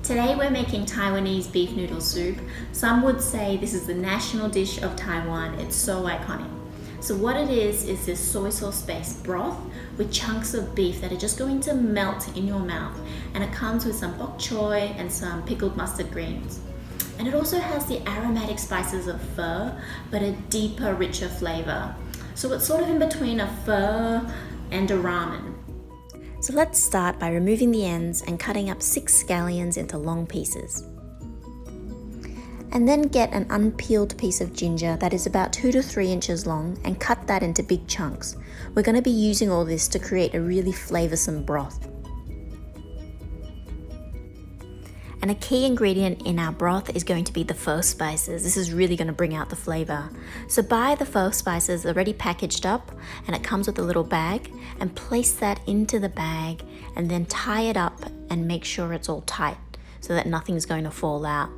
Today we're making Taiwanese beef noodle soup. Some would say this is the national dish of Taiwan. It's so iconic. So what it is this soy sauce based broth with chunks of beef that are just going to melt in your mouth, and it comes with some bok choy and some pickled mustard greens. And it also has the aromatic spices of pho, but a deeper, richer flavor. So it's sort of in between a pho and a ramen. So let's start by removing the ends and cutting up 6 scallions into long pieces. And then get an unpeeled piece of ginger that is about 2 to 3 inches long and cut that into big chunks. We're going to be using all this to create a really flavoursome broth. And a key ingredient in our broth is going to be the pho spices. This is really going to bring out the flavour. So buy the pho spices already packaged up, and it comes with a little bag, and place that into the bag and then tie it up and make sure it's all tight so that nothing's going to fall out.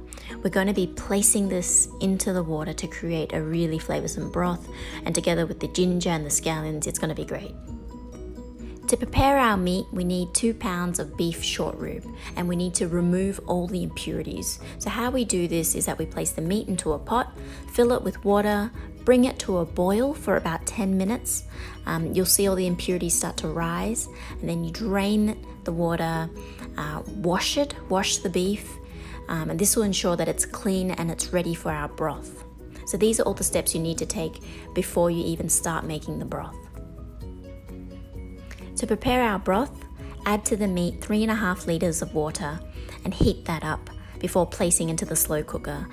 We're going to be placing this into the water to create a really flavoursome broth, and together with the ginger and the scallions, it's going to be great. To prepare our meat, we need 2 pounds of beef short rib, and we need to remove all the impurities. So how we do this is that we place the meat into a pot, fill it with water, bring it to a boil for about 10 minutes. You'll see all the impurities start to rise, and then you drain the water, wash the beef, and this will ensure that it's clean and it's ready for our broth. So these are all the steps you need to take before you even start making the broth. To prepare our broth, add to the meat 3.5 litres of water and heat that up before placing into the slow cooker.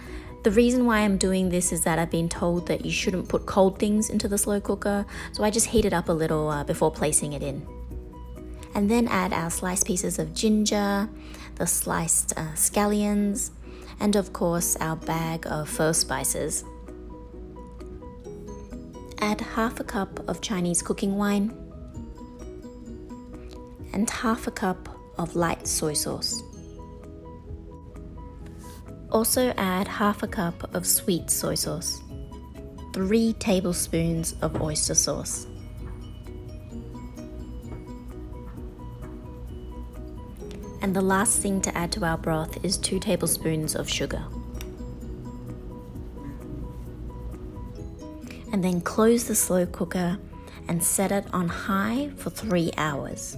The reason why I'm doing this is that I've been told that you shouldn't put cold things into the slow cooker, so I just heat it up a little before placing it in. And then add our sliced pieces of ginger, the sliced scallions, and of course our bag of pho spices. Add 1/2 cup of Chinese cooking wine and 1/2 cup of light soy sauce. Also add 1/2 cup of sweet soy sauce, 3 tablespoons of oyster sauce, and the last thing to add to our broth is 2 tablespoons of sugar. And then close the slow cooker and set it on high for 3 hours.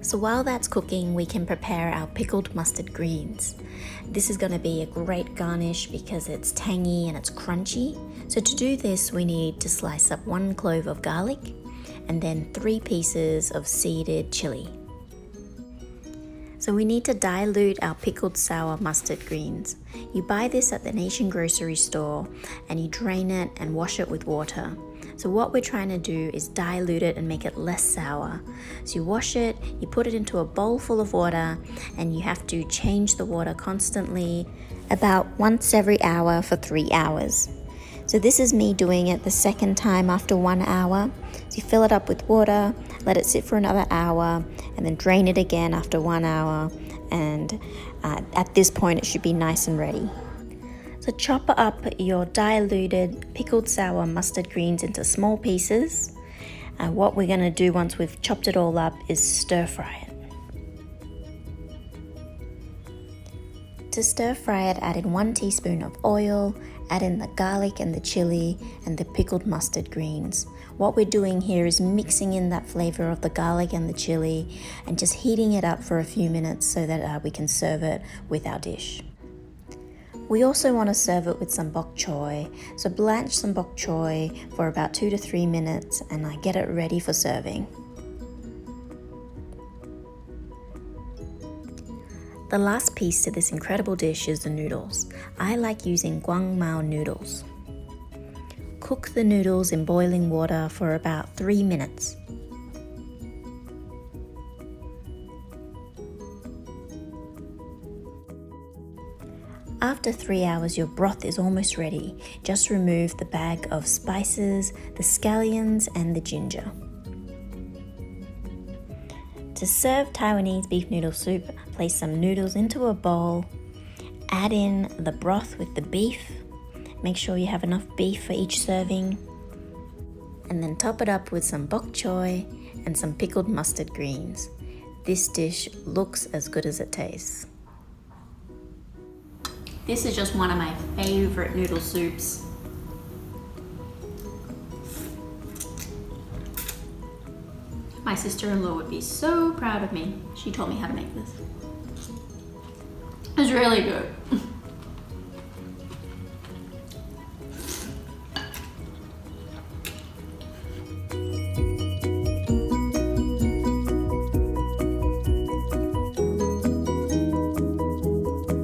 So while that's cooking, we can prepare our pickled mustard greens. This is going to be a great garnish because it's tangy and it's crunchy. So to do this, we need to slice up 1 clove of garlic and then 3 pieces of seeded chili. So we need to dilute our pickled sour mustard greens. You buy this at the Nation grocery store and you drain it and wash it with water. So what we're trying to do is dilute it and make it less sour. So you wash it, you put it into a bowl full of water, and you have to change the water constantly, about once every hour for 3 hours. So this is me doing it the second time after 1 hour. So you fill it up with water, let it sit for another hour, and then drain it again after 1 hour. And at this point it should be nice and ready. So chop up your diluted pickled sour mustard greens into small pieces. What we're going to do once we've chopped it all up is stir fry it. To stir fry it, add in 1 teaspoon of oil, add in the garlic and the chili and the pickled mustard greens. What we're doing here is mixing in that flavor of the garlic and the chili and just heating it up for a few minutes so that we can serve it with our dish. We also want to serve it with some bok choy, so blanch some bok choy for about 2 to 3 minutes and I get it ready for serving. The last piece to this incredible dish is the noodles. I like using Guan Miao noodles. Cook the noodles in boiling water for about 3 minutes. After 3 hours, your broth is almost ready. Just remove the bag of spices, the scallions, and the ginger. To serve Taiwanese beef noodle soup, place some noodles into a bowl, add in the broth with the beef, make sure you have enough beef for each serving, and then top it up with some bok choy and some pickled mustard greens. This dish looks as good as it tastes. This is just one of my favorite noodle soups. My sister-in-law would be so proud of me. She taught me how to make this. It's really good.